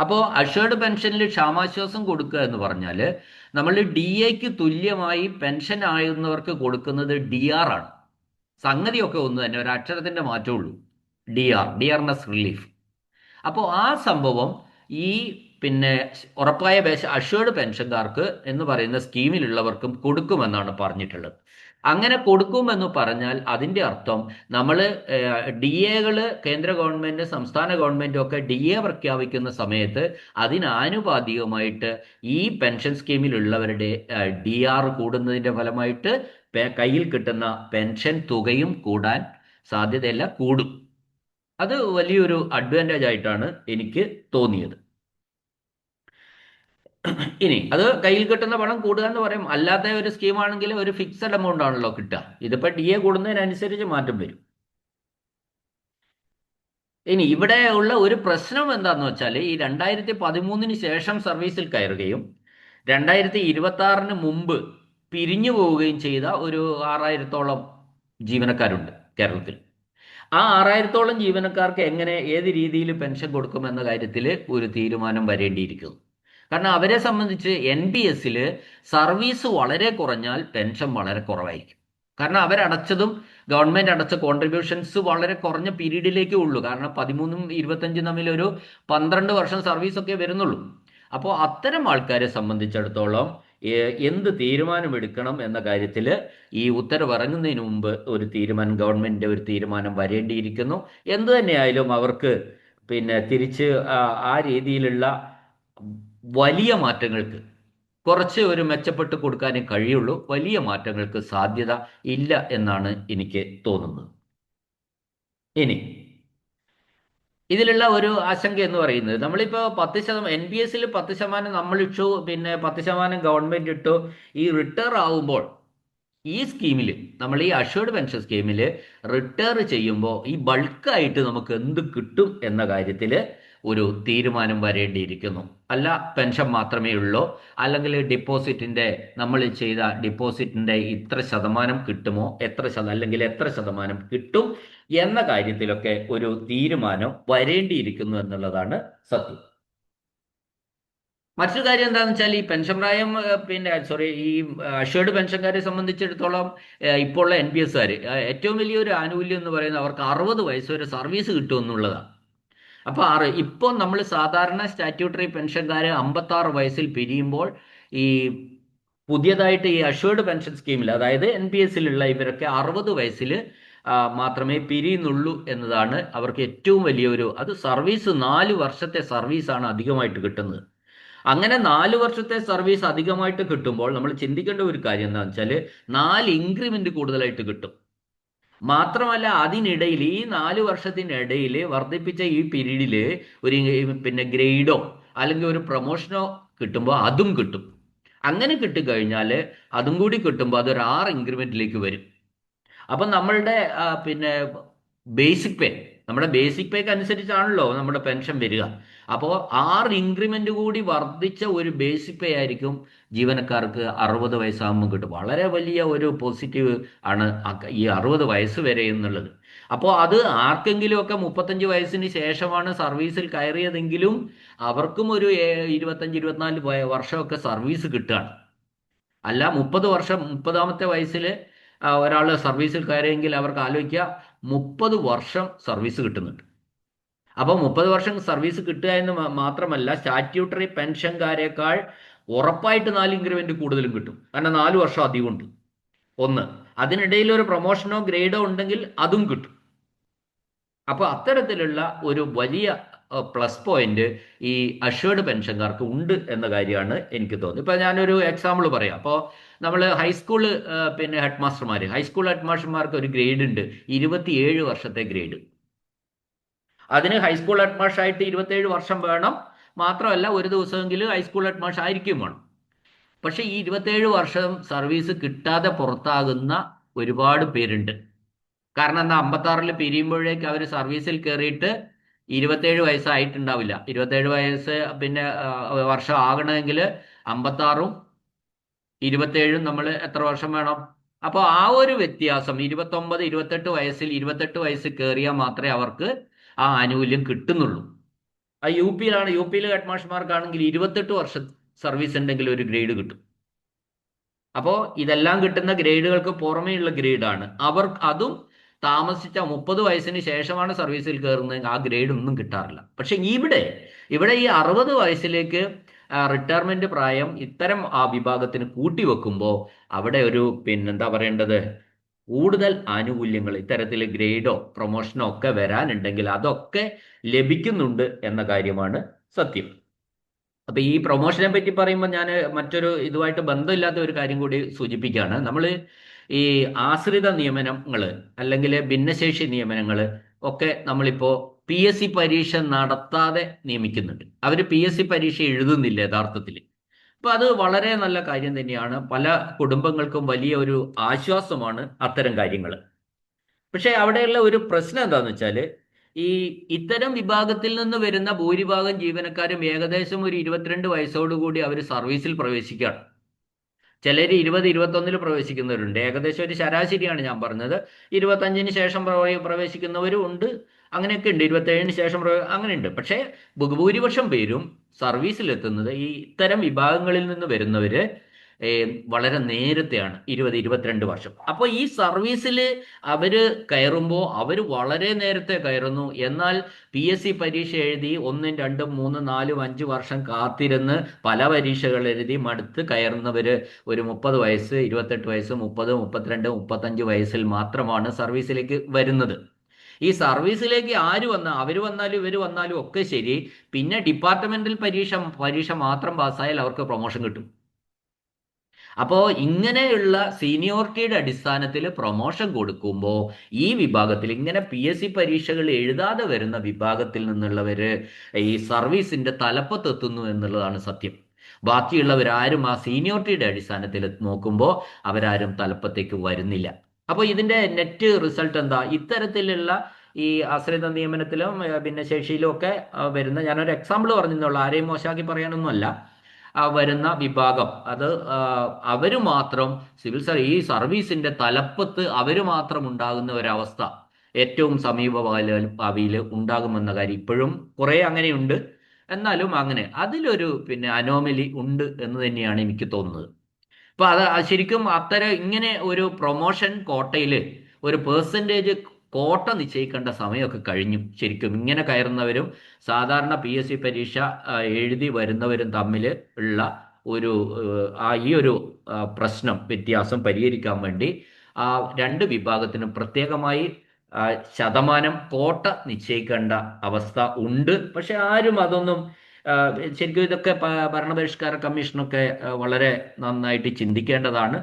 അപ്പോൾ അഷ്വേർഡ് പെൻഷനിൽ ക്ഷാമാശ്വാസം കൊടുക്കുക എന്ന് പറഞ്ഞാൽ നമ്മൾ ഡി എക്ക് തുല്യമായി പെൻഷൻ ആയുന്നവർക്ക് കൊടുക്കുന്നത് ഡി ആർ ആണ്. സംഗതിയൊക്കെ ഒന്ന് തന്നെ, ഒരു അക്ഷരത്തിന്റെ മാറ്റമുള്ളൂ. Dearness relief. അപ്പോൾ ആ സംഭവം ഈ പിന്നെ ഉറപ്പായ അഷ്വേർഡ് പെൻഷൻകാർക്ക് എന്ന് പറയുന്ന സ്കീമിലുള്ളവർക്കും കൊടുക്കുമെന്നാണ് പറഞ്ഞിട്ടുള്ളത്. അങ്ങനെ കൊടുക്കുമെന്ന് പറഞ്ഞാൽ അതിന്റെ അർത്ഥം നമ്മൾ ഡി എകള് കേന്ദ്ര ഗവൺമെന്റ് സംസ്ഥാന ഗവൺമെന്റും ഒക്കെ ഡി എ പ്രഖ്യാപിക്കുന്ന സമയത്ത് അതിനാനുപാതികമായിട്ട് ഈ പെൻഷൻ സ്കീമിലുള്ളവരുടെ ഡി ആർ കൂടുന്നതിന്റെ ഫലമായിട്ട് കയ്യിൽ കിട്ടുന്ന പെൻഷൻ തുകയും കൂടാൻ സാധ്യതയല്ല, കൂടും. അത് വലിയൊരു അഡ്വാൻറ്റേജ് ആയിട്ടാണ് എനിക്ക് തോന്നിയത്. ഇനി അത് കയ്യിൽ കിട്ടുന്ന പണം കൂടുക എന്ന് പറയും. അല്ലാത്ത ഒരു സ്കീമാണെങ്കിൽ ഒരു ഫിക്സഡ് എമൗണ്ട് ആണല്ലോ കിട്ടുക. ഇതിപ്പോ ഡി എ കൂടുന്നതിനനുസരിച്ച് മാറ്റം വരും. ഇനി ഇവിടെ ഉള്ള ഒരു പ്രശ്നം എന്താന്ന് വെച്ചാൽ ഈ 2013 ശേഷം സർവീസിൽ കയറുകയും 2026 മുമ്പ് പിരിഞ്ഞു പോവുകയും ചെയ്ത ഒരു 6000-ഓളം ജീവനക്കാരുണ്ട് കേരളത്തിൽ. ആ 6000-ഓളം ജീവനക്കാർക്ക് എങ്ങനെ ഏത് രീതിയിൽ പെൻഷൻ കൊടുക്കുമെന്ന കാര്യത്തിൽ ഒരു തീരുമാനം വരേണ്ടിയിരിക്കുന്നു. കാരണം അവരെ സംബന്ധിച്ച് എൻ പി എസിൽ സർവീസ് വളരെ കുറഞ്ഞാൽ പെൻഷൻ വളരെ കുറവായിരിക്കും. കാരണം അവരടച്ചതും ഗവൺമെന്റ് അടച്ച കോൺട്രിബ്യൂഷൻസ് വളരെ കുറഞ്ഞ പീരീഡിലേക്കേ ഉള്ളൂ. കാരണം 13ഉം 25ഉം തമ്മിൽ ഒരു 12 വർഷം സർവീസ് ഒക്കെ വരുന്നുള്ളൂ. അപ്പോൾ അത്തരം ആൾക്കാരെ സംബന്ധിച്ചിടത്തോളം എന്ത് തീരുമാനമെടുക്കണം എന്ന കാര്യത്തിൽ ഈ ഉത്തരവ് ഇറങ്ങുന്നതിന് മുമ്പ് ഒരു തീരുമാനം, ഗവൺമെന്റിന്റെ ഒരു തീരുമാനം വരേണ്ടിയിരിക്കുന്നു. എന്തു തന്നെയായാലും അവർക്ക് പിന്നെ തിരിച്ച് ആ രീതിയിലുള്ള വലിയ മാറ്റങ്ങൾക്ക് കുറച്ച് ഒരു മെച്ചപ്പെട്ട് കൊടുക്കാനേ കഴിയുള്ളൂ. വലിയ മാറ്റങ്ങൾക്ക് സാധ്യത ഇല്ല എന്നാണ് എനിക്ക് തോന്നുന്നത്. ഇനി ഇതിലുള്ള ഒരു ആശങ്ക എന്ന് പറയുന്നത് നമ്മളിപ്പോൾ 10% എൻ പി എസിൽ 10% നമ്മൾ ഇട്ടു, പിന്നെ 10% ഗവൺമെന്റ് ഇട്ടു. ഈ റിട്ടയർ ആവുമ്പോൾ ഈ സ്കീമിൽ, നമ്മൾ ഈ അഷ്വേർഡ് പെൻഷൻ സ്കീമിൽ റിട്ടയർ ചെയ്യുമ്പോൾ ഈ ബൾക്കായിട്ട് നമുക്ക് എന്ത് കിട്ടും എന്ന കാര്യത്തിൽ ഒരു തീരുമാനം വരേണ്ടിയിരിക്കുന്നു. അല്ല പെൻഷൻ മാത്രമേ ഉള്ളൂ, അല്ലെങ്കിൽ ഡിപ്പോസിറ്റിന്റെ നമ്മൾ ചെയ്ത ഡിപ്പോസിറ്റിന്റെ ഇത്ര ശതമാനം കിട്ടുമോ, അല്ലെങ്കിൽ എത്ര ശതമാനം കിട്ടും എന്ന കാര്യത്തിലൊക്കെ ഒരു തീരുമാനം വരേണ്ടിയിരിക്കുന്നു എന്നുള്ളതാണ് സത്യം. മറ്റൊരു കാര്യം എന്താണെന്ന് വെച്ചാൽ ഈ പെൻഷൻ പ്രായം പിന്നെ ഈ അഷ്വേർഡ് പെൻഷൻകാരെ സംബന്ധിച്ചിടത്തോളം ഇപ്പോൾ ഉള്ള എൻ പി എസ്സുകാർ ഏറ്റവും വലിയൊരു ആനുകൂല്യം എന്ന് പറയുന്നത് അവർക്ക് 60 വയസ്സ് വരെ സർവീസ് കിട്ടും എന്നുള്ളതാണ്. അപ്പോൾ ഇപ്പോൾ നമ്മൾ സാധാരണ സ്റ്റാറ്റ്യൂട്ടറി പെൻഷൻകാര് 56 വയസ്സിൽ പിരിയുമ്പോൾ ഈ പുതിയതായിട്ട് ഈ അഷ്വേർഡ് പെൻഷൻ സ്കീമിൽ, അതായത് എൻ പി എസിലുള്ള ഇവരൊക്കെ 60 വയസ്സിൽ മാത്രമേ പിരിയുന്നുള്ളൂ എന്നതാണ് അവർക്ക് ഏറ്റവും വലിയൊരു, അത് സർവീസ് 4 വർഷത്തെ സർവീസാണ് അധികമായിട്ട് കിട്ടുന്നത്. അങ്ങനെ 4 വർഷത്തെ സർവീസ് അധികമായിട്ട് കിട്ടുമ്പോൾ നമ്മൾ ചിന്തിക്കേണ്ട ഒരു കാര്യം എന്താണെന്ന് വെച്ചാൽ 4 ഇൻക്രിമെന്റ് കൂടുതലായിട്ട് കിട്ടും. മാത്രമല്ല അതിനിടയിൽ ഈ 4 വർഷത്തിനിടയിൽ വർദ്ധിപ്പിച്ച ഈ പീരീഡിൽ ഒരു പിന്നെ ഗ്രേഡോ അല്ലെങ്കിൽ ഒരു പ്രൊമോഷനോ കിട്ടുമ്പോൾ അതും കിട്ടും. അങ്ങനെ കിട്ടിക്കഴിഞ്ഞാൽ അതും കൂടി കിട്ടുമ്പോൾ അതൊരു 6 ഇൻക്രിമെന്റിലേക്ക് വരും. അപ്പം നമ്മളുടെ പിന്നെ ബേസിക് പേ, നമ്മുടെ ബേസിക് പേക്ക് അനുസരിച്ചാണല്ലോ നമ്മുടെ പെൻഷൻ വരിക. അപ്പോൾ 6 ഇൻക്രിമെന്റ് കൂടി വർദ്ധിച്ച ഒരു ബേസിക് പേ ആയിരിക്കും ജീവനക്കാർക്ക് 60 വയസ്സാകുമ്പോൾ കിട്ടും. വളരെ വലിയ ഒരു പോസിറ്റീവ് ആണ് ഈ 60 വയസ്സ് വരെ എന്നുള്ളത്. അപ്പോൾ അത് ആർക്കെങ്കിലുമൊക്കെ 35 വയസ്സിന് ശേഷമാണ് സർവീസിൽ കയറിയതെങ്കിലും അവർക്കും ഒരു 25-24 വർഷമൊക്കെ സർവീസ് കിട്ടുകയാണ്. അല്ല 30-ാമത്തെ വയസ്സിൽ ഒരാൾ സർവീസിൽ കയറിയെങ്കിൽ അവർക്ക് ആലോചിക്കുക 30 വർഷം സർവീസ് കിട്ടുന്നുണ്ട്. അപ്പോൾ 30 വർഷം സർവീസ് കിട്ടുക എന്ന് മാത്രമല്ല, സ്റ്റാറ്റ്യൂട്ടറി പെൻഷൻകാരേക്കാൾ ഉറപ്പായിട്ട് 4 ഇൻക്രിമെന്റ് കൂടുതലും കിട്ടും. കാരണം 4 വർഷം അധികം ഉണ്ട്. ഒന്ന്, അതിനിടയിൽ ഒരു പ്രൊമോഷനോ ഗ്രേഡോ ഉണ്ടെങ്കിൽ അതും കിട്ടും. അപ്പോൾ അത്തരത്തിലുള്ള ഒരു വലിയ പ്ലസ് പോയിന്റ് ഈ അഷ്വേർഡ് പെൻഷൻകാർക്ക് ഉണ്ട് എന്ന കാര്യമാണ് എനിക്ക് തോന്നുന്നത്. ഇപ്പൊ ഞാനൊരു എക്സാമ്പിൾ പറയാം. അപ്പോൾ നമ്മൾ ഹൈസ്കൂള് പിന്നെ ഹൈസ്കൂൾ ഹെഡ് മാസ്റ്റർമാർക്ക് ഒരു ഗ്രേഡ് ഉണ്ട്, 27 വർഷത്തെ ഗ്രേഡ്. അതിന് ഹൈസ്കൂൾ ഹെഡ് മാസ്റ്റർ ആയിട്ട് 27 വർഷം വേണം. മാത്രമല്ല ഒരു ദിവസമെങ്കിലും ഹൈസ്കൂൾ ഹെഡ് മാസ്റ്റർ ആയിരിക്കും വേണം. പക്ഷെ ഈ 27 വർഷം സർവീസ് കിട്ടാതെ പുറത്താകുന്ന ഒരുപാട് പേരുണ്ട്. കാരണം എന്താ, 56-ൽ പിരിയുമ്പോഴേക്ക് അവർ സർവീസിൽ കയറിയിട്ട് 27 വയസ്സായിട്ടുണ്ടാവില്ല. 27 വയസ്സ് പിന്നെ വർഷം ആകണമെങ്കിൽ 56-ഉം 27-ഉം നമ്മൾ എത്ര വർഷം വേണം? അപ്പോൾ ആ ഒരു വ്യത്യാസം 29-28 വയസ്സിൽ 28 വയസ്സ് കയറിയാൽ മാത്രമേ അവർക്ക് ആ ആനുകൂല്യം കിട്ടുന്നുള്ളൂ. ആ യു പിയിൽ ഹെഡ് മാസ്റ്റർമാർക്കാണെങ്കിൽ 28 വർഷം സർവീസ് ഉണ്ടെങ്കിൽ ഒരു ഗ്രേഡ് കിട്ടും. അപ്പോൾ ഇതെല്ലാം കിട്ടുന്ന ഗ്രേഡുകൾക്ക് പുറമേയുള്ള ഗ്രേഡാണ് അവർ. അതും താമസിച്ച 30 വയസ്സിന് ശേഷമാണ് സർവീസിൽ കയറുന്നത്, ആ ഗ്രേഡ് ഒന്നും കിട്ടാറില്ല. പക്ഷെ ഇവിടെ ഈ 60 വയസ്സിലേക്ക് റിട്ടയർമെന്റ് പ്രായം ഇത്തരം ആ വിഭാഗത്തിന് കൂട്ടിവെക്കുമ്പോൾ അവിടെ ഒരു പിന്നെന്താ പറയേണ്ടത്, കൂടുതൽ ആനുകൂല്യങ്ങൾ ഇത്തരത്തിൽ ഗ്രേഡോ പ്രൊമോഷനോ ഒക്കെ വരാനുണ്ടെങ്കിൽ അതൊക്കെ ലഭിക്കുന്നുണ്ട് എന്ന കാര്യമാണ് സത്യം. അപ്പൊ ഈ പ്രൊമോഷനെ പറ്റി പറയുമ്പോൾ ഞാൻ മറ്റൊരു ഇതുമായിട്ട് ബന്ധമില്ലാത്ത ഒരു കാര്യം കൂടി സൂചിപ്പിക്കുകയാണ്. നമ്മൾ ഈ ആശ്രിത നിയമനങ്ങൾ അല്ലെങ്കിൽ ഭിന്നശേഷി നിയമനങ്ങൾ ഒക്കെ നമ്മളിപ്പോ PSC പരീക്ഷ നടത്താതെ നിയമിക്കുന്നുണ്ട്. അവർ PSC പരീക്ഷ എഴുതുന്നില്ല യഥാർത്ഥത്തിൽ. അപ്പൊ അത് വളരെ നല്ല കാര്യം തന്നെയാണ്. പല കുടുംബങ്ങൾക്കും വലിയ ഒരു ആശ്വാസമാണ് അത്തരം കാര്യങ്ങൾ. പക്ഷെ അവിടെയുള്ള ഒരു പ്രശ്നം എന്താന്ന് വെച്ചാല്, ഈ ഇത്തരം വിഭാഗത്തിൽ നിന്ന് വരുന്ന ഭൂരിഭാഗം ജീവനക്കാരും ഏകദേശം ഒരു 22 വയസ്സോടുകൂടി അവർ സർവീസിൽ പ്രവേശിക്കുകയാണ്. ചിലർ 20-21 പ്രവേശിക്കുന്നവരുണ്ട്. ഏകദേശം ഒരു ശരാശരിയാണ് ഞാൻ പറഞ്ഞത്. 25 ശേഷം പ്രവേശിക്കുന്നവരും ഉണ്ട്, അങ്ങനെയൊക്കെ ഉണ്ട്. 27 ശേഷം അങ്ങനെയുണ്ട്. പക്ഷേ ഭൂരിപക്ഷം പേരും സർവീസിലെത്തുന്നത് ഈ ഇത്തരം വിഭാഗങ്ങളിൽ നിന്ന് വരുന്നവര് വളരെ നേരത്തെയാണ്, 20-22 വർഷം. അപ്പോൾ ഈ സർവീസിൽ അവര് കയറുമ്പോൾ അവർ വളരെ നേരത്തെ കയറുന്നു. എന്നാൽ PSC പരീക്ഷ എഴുതി 1, 2, 3, 4, 5 വർഷം കാത്തിരുന്ന് പല പരീക്ഷകൾ എഴുതി മടുത്ത് കയറുന്നവര് ഒരു 30 വയസ്സ്, 28 വയസ്സ്, 30, 32, 35 വയസ്സിൽ മാത്രമാണ് സർവീസിലേക്ക് വരുന്നത്. ഈ സർവീസിലേക്ക് ആര് വന്നാൽ, അവർ വന്നാലും ഇവർ വന്നാലും ഒക്കെ ശരി, പിന്നെ ഡിപ്പാർട്ട്മെന്റൽ പരീക്ഷ മാത്രം പാസ്സായാൽ അവർക്ക് പ്രൊമോഷൻ കിട്ടും. അപ്പോൾ ഇങ്ങനെയുള്ള സീനിയോറിറ്റിയുടെ അടിസ്ഥാനത്തിൽ പ്രൊമോഷൻ കൊടുക്കുമ്പോൾ ഈ വിഭാഗത്തിൽ ഇങ്ങനെ PSC പരീക്ഷകൾ എഴുതാതെ വരുന്ന വിഭാഗത്തിൽ നിന്നുള്ളവര് ഈ സർവീസിന്റെ തലപ്പത്തെത്തുന്നു എന്നുള്ളതാണ് സത്യം. ബാക്കിയുള്ളവരാരും ആ സീനിയോറിറ്റിയുടെ അടിസ്ഥാനത്തിൽ നോക്കുമ്പോൾ അവരാരും തലപ്പത്തേക്ക് വരുന്നില്ല. അപ്പോൾ ഇതിന്റെ നെറ്റ് റിസൾട്ട് എന്താ? ഇത്തരത്തിലുള്ള ഈ ആശ്രിത നിയമനത്തിലും ഭിന്നശേഷിയിലും ഒക്കെ വരുന്ന, ഞാനൊരു എക്സാമ്പിൾ പറഞ്ഞെന്നുള്ളൂ, ആരെയും മോശമാക്കി പറയാനൊന്നുമല്ല, വരുന്ന വിഭാഗം അത് അവര് മാത്രം ഈ സർവീസിന്റെ തലപ്പത്ത് അവര് മാത്രം ഉണ്ടാകുന്ന ഒരവസ്ഥ ഏറ്റവും സമീപ ഭാവിയിൽ ഉണ്ടാകുമെന്ന കാര്യം ഇപ്പോഴും കുറെ അങ്ങനെയുണ്ട്. എന്നാലും അങ്ങനെ അതിലൊരു അനോമലി ഉണ്ട് എന്ന് തന്നെയാണ് എനിക്ക് തോന്നുന്നത്. അപ്പൊ അത് ശരിക്കും അത്തരം ഇങ്ങനെ ഒരു പ്രൊമോഷൻ കോട്ടയില് ഒരു പേഴ്സൻറ്റേജ് കോട്ട നിശ്ചയിക്കേണ്ട സമയമൊക്കെ കഴിഞ്ഞു. ശരിക്കും ഇങ്ങനെ കയറുന്നവരും സാധാരണ PSC പരീക്ഷ എഴുതി വരുന്നവരും തമ്മിൽ ഉള്ള ഒരു ഈ ഒരു വ്യത്യാസം പരിഹരിക്കാൻ വേണ്ടി ആ രണ്ട് വിഭാഗത്തിനും പ്രത്യേകമായി ശതമാനം കോട്ട നിശ്ചയിക്കേണ്ട അവസ്ഥ ഉണ്ട്. പക്ഷെ ആരും അതൊന്നും ശരിക്കും ഇതൊക്കെ ഭരണപരിഷ്കാര കമ്മീഷനൊക്കെ വളരെ നന്നായിട്ട് ചിന്തിക്കേണ്ടതാണ്.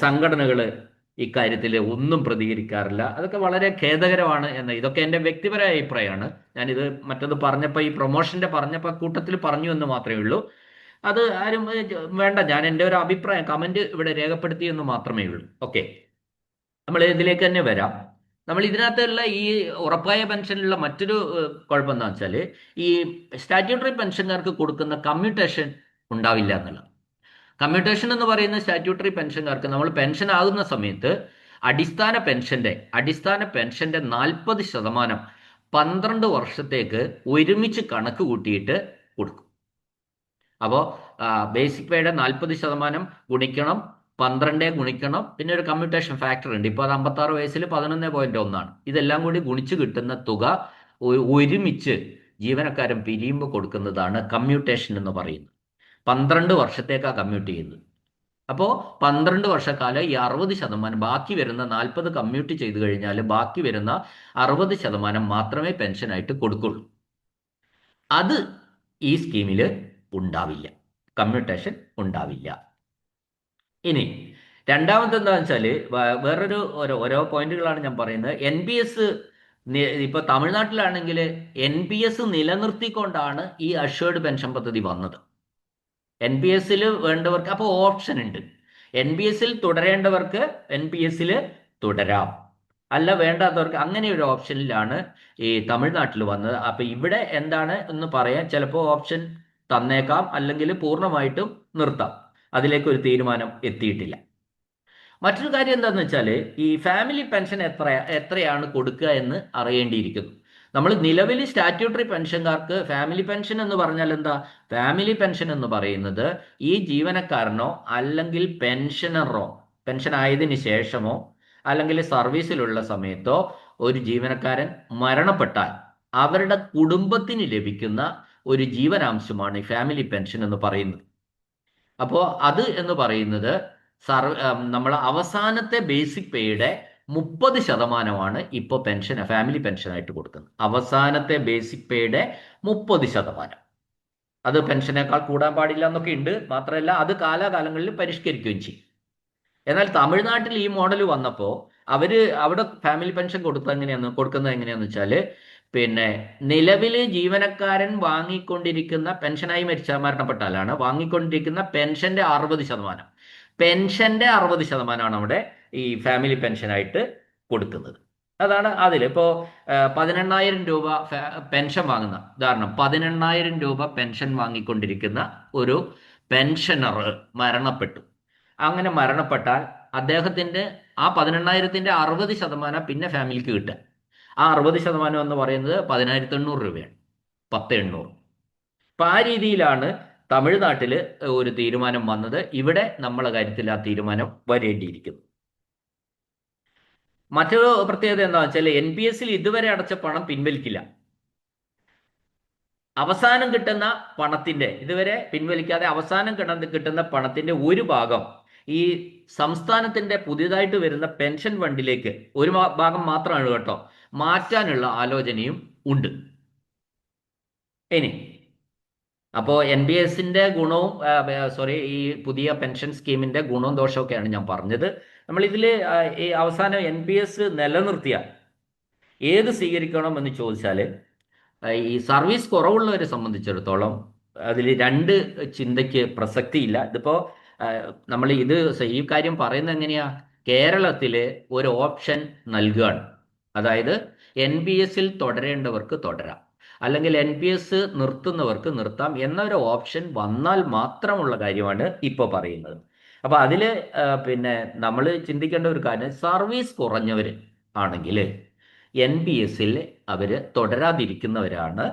സംഘടനകൾ ഇക്കാര്യത്തിൽ ഒന്നും പ്രതികരിക്കാറില്ല. അതൊക്കെ വളരെ ഖേദകരമാണ് ഇതൊക്കെ എൻ്റെ വ്യക്തിപരമായ അഭിപ്രായമാണ്. ഞാനിത് മറ്റത് പറഞ്ഞപ്പോൾ ഈ പ്രൊമോഷന്റെ പറഞ്ഞപ്പോൾ കൂട്ടത്തിൽ പറഞ്ഞു എന്ന് മാത്രമേ ഉള്ളൂ. അത് ആരും വേണ്ട, ഞാൻ എൻ്റെ ഒരു അഭിപ്രായം കമന്റ് ഇവിടെ രേഖപ്പെടുത്തി എന്ന് മാത്രമേ ഉള്ളൂ. ഓക്കെ, നമ്മൾ ഇതിലേക്ക് തന്നെ വരാം. നമ്മൾ ഇതിനകത്തുള്ള ഈ ഉറപ്പായ പെൻഷനിലുള്ള മറ്റൊരു കുഴപ്പം എന്താണെന്ന് വെച്ചാൽ, ഈ സ്റ്റാറ്റ്യൂട്ടറി പെൻഷൻകാർക്ക് കൊടുക്കുന്ന കമ്മ്യൂട്ടേഷൻ ഉണ്ടാവില്ല എന്നുള്ളത്. കമ്മ്യൂട്ടേഷൻ എന്ന് പറയുന്ന സ്റ്റാറ്റ്യൂട്ടറി പെൻഷൻകാർക്ക് നമ്മൾ പെൻഷൻ ആകുന്ന സമയത്ത് അടിസ്ഥാന പെൻഷന്റെ 40% 12 വർഷത്തേക്ക് ഒരുമിച്ച് കണക്ക് കൂട്ടിയിട്ട് കൊടുക്കും. അപ്പോൾ ബേസിക് പേയുടെ 40% ഗുണിക്കണം 12 ഗുണിക്കണം, പിന്നെ ഒരു കമ്മ്യൂട്ടേഷൻ ഫാക്ടർ ഉണ്ട്. ഇപ്പോൾ അത് 56 വയസ്സിൽ 11.1 ഇതെല്ലാം കൂടി ഗുണിച്ച് കിട്ടുന്ന തുക ഒരുമിച്ച് ജീവനക്കാരൻ പിരിയുമ്പോൾ കൊടുക്കുന്നതാണ് കമ്മ്യൂട്ടേഷൻ എന്ന് പറയുന്നത്. 12 വർഷത്തേക്കാണ് കമ്മ്യൂട്ട് ചെയ്യുന്നത്. അപ്പോൾ 12 വർഷക്കാലം ഈ 60%, ബാക്കി വരുന്ന 40 കമ്മ്യൂട്ട് ചെയ്ത് കഴിഞ്ഞാൽ ബാക്കി വരുന്ന 60% മാത്രമേ പെൻഷനായിട്ട് കൊടുക്കുള്ളൂ. അത് ഈ സ്കീമിൽ ഉണ്ടാവില്ല, കമ്മ്യൂട്ടേഷൻ ഉണ്ടാവില്ല. ഇനി രണ്ടാമത്തെ എന്താണെന്ന് വെച്ചാൽ, വേറൊരു ഓരോ പോയിന്റുകളാണ് ഞാൻ പറയുന്നത്. NPS ഇപ്പൊ തമിഴ്നാട്ടിലാണെങ്കിൽ NPS നിലനിർത്തിക്കൊണ്ടാണ് ഈ അഷ്വേർഡ് പെൻഷൻ പദ്ധതി വന്നത്. NPS വേണ്ടവർക്ക് അപ്പോൾ ഓപ്ഷൻ ഉണ്ട്. NPS തുടരേണ്ടവർക്ക് NPS തുടരാം, അല്ല വേണ്ടാത്തവർക്ക് അങ്ങനെ ഒരു ഓപ്ഷനിലാണ് ഈ തമിഴ്നാട്ടിൽ വന്നത്. അപ്പൊ ഇവിടെ എന്താണ് എന്ന് പറയാൻ ചിലപ്പോൾ ഓപ്ഷൻ തന്നേക്കാം, അല്ലെങ്കിൽ പൂർണ്ണമായിട്ടും നിർത്താം. അതിലേക്ക് ഒരു തീരുമാനം എത്തിയിട്ടില്ല. മറ്റൊരു കാര്യം എന്താണെന്ന് വെച്ചാൽ, ഈ ഫാമിലി പെൻഷൻ എത്രയാണ് കൊടുക്കുക എന്ന് അറിയേണ്ടിയിരിക്കുന്നു. നമ്മൾ നിലവിൽ സ്റ്റാറ്റ്യൂട്ടറി പെൻഷൻകാർക്ക് ഫാമിലി പെൻഷൻ എന്ന് പറഞ്ഞാൽ എന്താ? ഫാമിലി പെൻഷൻ എന്ന് പറയുന്നത് ഈ ജീവനക്കാരനോ അല്ലെങ്കിൽ പെൻഷനറോ, പെൻഷൻ ആയതിനു ശേഷമോ അല്ലെങ്കിൽ സർവീസിലുള്ള സമയത്തോ ഒരു ജീവനക്കാരൻ മരണപ്പെട്ടാൽ അവരുടെ കുടുംബത്തിന് ലഭിക്കുന്ന ഒരു ജീവനാംശമാണ് ഈ ഫാമിലി പെൻഷൻ എന്ന് പറയുന്നത്. അപ്പോൾ അത് എന്ന് പറയുന്നത് നമ്മൾ അവസാനത്തെ ബേസിക് പേയുടെ 30% ഇപ്പോൾ പെൻഷൻ, ഫാമിലി പെൻഷനായിട്ട് കൊടുക്കുന്നത്. അവസാനത്തെ ബേസിക് പേയുടെ 30%. അത് പെൻഷനേക്കാൾ കൂടാൻ പാടില്ല എന്നൊക്കെ ഉണ്ട്. മാത്രമല്ല അത് കാലാകാലങ്ങളിൽ പരിഷ്കരിക്കുകയും ചെയ്യും. എന്നാൽ തമിഴ്നാട്ടിൽ ഈ മോഡൽ വന്നപ്പോൾ അവിടെ ഫാമിലി പെൻഷൻ കൊടുക്കുന്നത് എങ്ങനെയാന്ന് വെച്ചാൽ, പിന്നെ നിലവിൽ ജീവനക്കാരൻ വാങ്ങിക്കൊണ്ടിരിക്കുന്ന പെൻഷനായി മരണപ്പെട്ടാലാണ് വാങ്ങിക്കൊണ്ടിരിക്കുന്ന പെൻഷന്റെ 60%. പെൻഷന്റെ 60%മാണ് അവിടെ ഈ ഫാമിലി പെൻഷനായിട്ട് കൊടുക്കുന്നത്. അതാണ് അതിൽ ഇപ്പോൾ 18,000 രൂപ പെൻഷൻ വാങ്ങുന്ന, ഉദാഹരണം 18,000 രൂപ പെൻഷൻ വാങ്ങിക്കൊണ്ടിരിക്കുന്ന ഒരു പെൻഷനർ മരണപ്പെട്ടു. അങ്ങനെ മരണപ്പെട്ടാൽ അദ്ദേഹത്തിന്റെ ആ 18,000ന്റെ 60% പിന്നെ ഫാമിലിക്ക് കിട്ടുക. ആ 60% എന്ന് പറയുന്നത് 10,800 രൂപയാണ്. 10,800. അപ്പൊ ആ രീതിയിലാണ് തമിഴ്നാട്ടിൽ ഒരു തീരുമാനം വന്നത്. ഇവിടെ നമ്മളെ കാര്യത്തിൽ ആ തീരുമാനം വരേണ്ടിയിരിക്കുന്നു. മറ്റൊരു പ്രത്യേകത എന്താണെന്ന് വെച്ചാൽ NPS ഇതുവരെ അടച്ച പണം പിൻവലിക്കില്ല. അവസാനം കിട്ടുന്ന പണത്തിന്റെ, ഇതുവരെ പിൻവലിക്കാതെ അവസാനം കിട്ടുന്ന പണത്തിന്റെ ഒരു ഭാഗം ഈ സംസ്ഥാനത്തിന്റെ പുതിയതായിട്ട് വരുന്ന പെൻഷൻ ഫണ്ടിലേക്ക്, ഒരു ഭാഗം മാത്രമാണ് കേട്ടോ, മാറ്റാനുള്ള ആലോചനയും ഉണ്ട്. ഇനി അപ്പോൾ NPSന്റെ ഗുണവും ഈ പുതിയ പെൻഷൻ സ്കീമിന്റെ ഗുണവും ദോഷമൊക്കെയാണ് ഞാൻ പറഞ്ഞത്. നമ്മൾ ഇതിൽ ഈ അവസാനം NPS നിലനിർത്തിയാൽ ഏത് സ്വീകരിക്കണം എന്ന് ചോദിച്ചാൽ, ഈ സർവീസ് കുറവുള്ളവരെ സംബന്ധിച്ചിടത്തോളം അതിൽ രണ്ട് ചിന്തയ്ക്ക് പ്രസക്തിയില്ല. ഇതിപ്പോ നമ്മൾ ഈ കാര്യം പറയുന്നത് എങ്ങനെയാ? കേരളത്തിൽ ഒരു ഓപ്ഷൻ നൽകുകയാണ്. അതായത് NPS തുടരേണ്ടവർക്ക് തുടരാം, അല്ലെങ്കിൽ NPS നിർത്തുന്നവർക്ക് നിർത്താം എന്നൊരു ഓപ്ഷൻ വന്നാൽ മാത്രമുള്ള കാര്യമാണ് ഇപ്പോൾ പറയുന്നത്. അപ്പൊ അതില് പിന്നെ നമ്മൾ ചിന്തിക്കേണ്ട ഒരു കാര്യം, സർവീസ് കുറഞ്ഞവർ ആണെങ്കിൽ NPS അവർ തുടരാതിരിക്കുന്നവരാണ്.